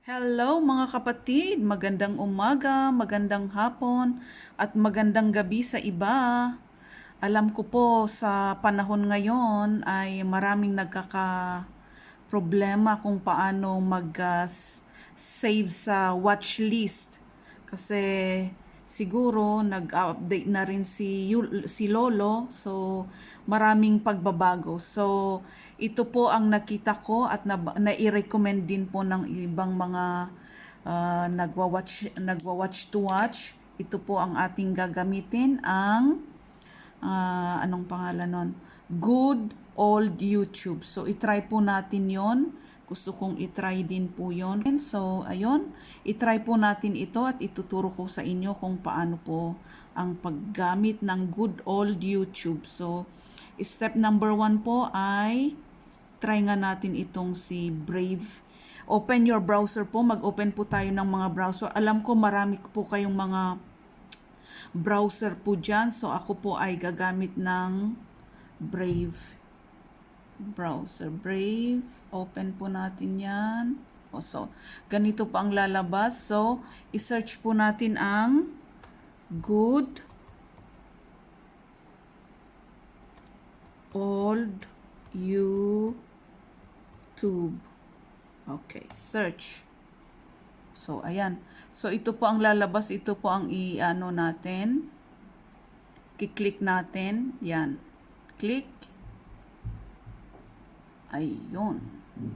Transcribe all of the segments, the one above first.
Hello mga kapatid, magandang umaga, magandang hapon, at magandang gabi sa iba. Alam ko po sa panahon ngayon ay maraming problema kung paano mag-save sa watch list. Kasi siguro nag-update na rin si Lolo, so maraming pagbabago. So ito po ang nakita ko at nai-recommend din po ng ibang mga nagwa-watch to watch. Ito po ang ating gagamitin, ang anong pangalan nun? Good Old YouTube. So, itry po natin yon. Gusto kong itry din po yon. So, ayun. Itry po natin ito at ituturo ko sa inyo kung paano po ang paggamit ng Good Old YouTube. So, step number 1 po ay try nga natin itong si Brave. Open your browser po. Mag-open po tayo ng mga browser. Alam ko marami po kayong mga browser po dyan. So, ako po ay gagamit ng Brave. Browser. Brave. Open po natin yan. So, ganito po ang lalabas. So, isearch po natin ang Good Old YouTube. Okay, search. So, ayan. So, ito po ang lalabas. Ito po ang i-ano natin. Kiklik natin. Yan. Click. Ayun.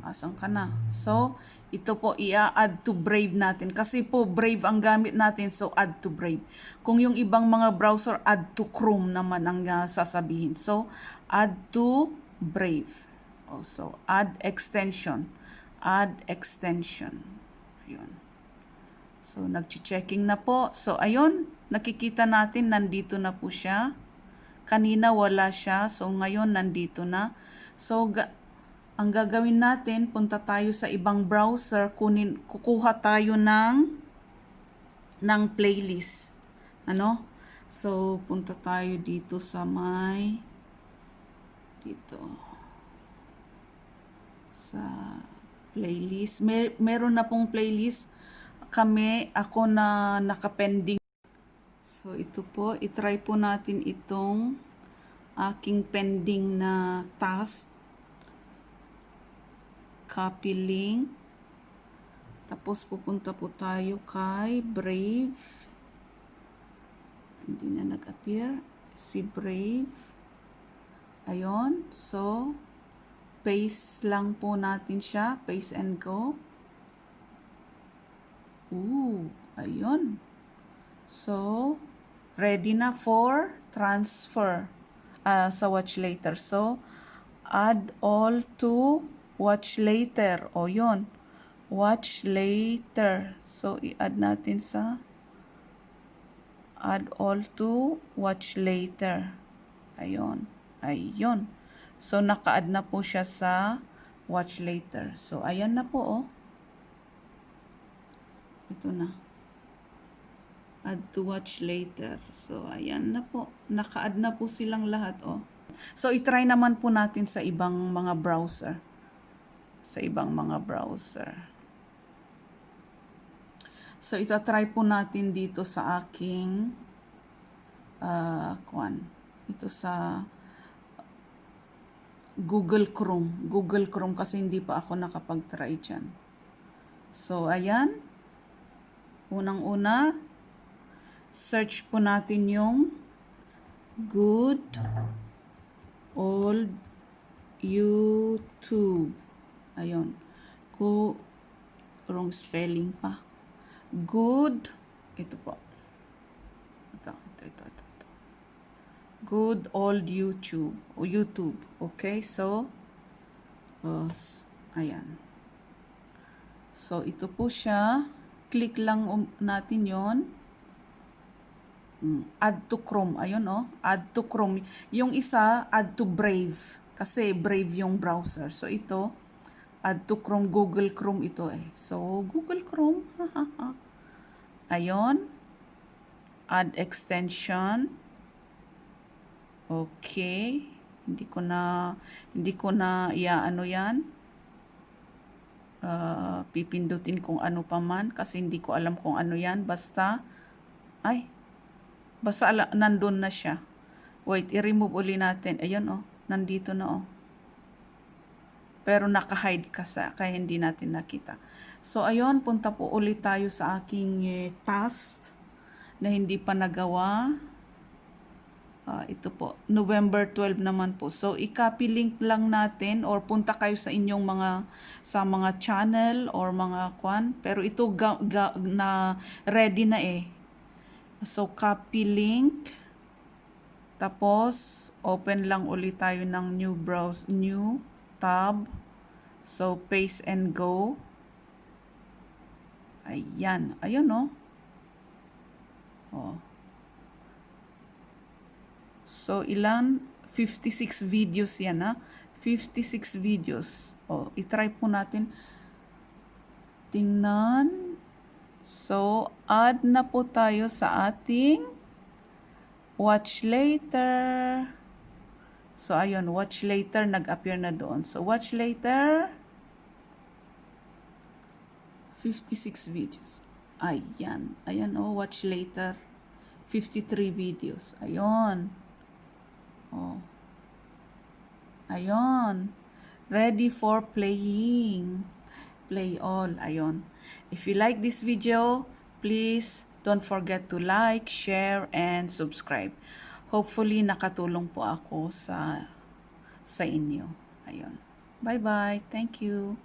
Asan ka na? So, ito po i-add to Brave natin. Kasi po, Brave ang gamit natin. So, add to Brave. Kung yung ibang mga browser, add to Chrome naman ang sasabihin. So, add to Brave. Oh, so, add extension. Add extension. Ayun. So, nag-checking na po. So, ayun. Nakikita natin, nandito na po siya. Kanina wala siya. So, ngayon, nandito na. So, ang gagawin natin, punta tayo sa ibang browser. Kukuha tayo ng playlist. Ano? So, punta tayo dito sa dito. Sa playlist. Meron na pong playlist ako na nakapending. So, ito po, itry po natin itong aking pending na task. Copy link. Tapos, pupunta po tayo kay Brave. Hindi na nag-appear. Si Brave. Ayun. So, paste lang po natin siya. Paste and go. Ayun. So, ready na for transfer sa watch later. So, add all to watch later. O yun. Watch later. So, i-add natin sa add all to watch later. Ayun. Ayun. So, naka-add na po siya sa watch later. So, ayan na po, oh. Ito na. Add to watch later. So, ayan na po. Naka-add na po silang lahat, oh. So, itry naman po natin sa ibang mga browser. Sa ibang mga browser. So, itatry po natin dito sa aking ito sa Google Chrome. Google Chrome kasi hindi pa ako nakapag-try dyan. So, ayan. Unang-una, search po natin yung Good Old YouTube. Ayun. Wrong spelling pa. Good. Ito po. Ito. Good Old YouTube. O YouTube. Okay. So, ayan. So, ito po siya. Click lang natin yon. Add to Chrome. Ayun, oh. Add to Chrome. Yung isa, add to Brave. Kasi Brave yung browser. So, ito, add to Chrome. Google Chrome ito eh. So, Google Chrome. Ayun. Add extension. Okay. Hindi ko na iaano yan. pipindutin kung ano pa man kasi hindi ko alam kung ano yan. Basta nandun na siya. Wait, i-remove uli natin. Ayun nandito na Pero naka-hide kaya hindi natin nakita. So ayun, punta po ulit tayo sa aking task na hindi pa nagawa. Ito po, November 12 naman po. So, i-copy link lang natin or punta kayo sa inyong mga channel or mga kwan. Pero ito na ready na So, copy link. Tapos, open lang ulit tayo ng new tab. So, paste and go. Ayan. Ayun So, 56 videos yan 56 videos. I-try po natin. Tingnan. So, add na po tayo sa ating watch later. So, ayun, watch later, nag-appear na doon. So, watch later. 56 videos. Ayan. Ayan watch later. 53 videos. Ayun. Ayun. Ready for playing. Play all. Ayun. If you like this video, please don't forget to like, share, and subscribe. Hopefully, nakatulong po ako sa inyo. Ayun. Bye-bye. Thank you.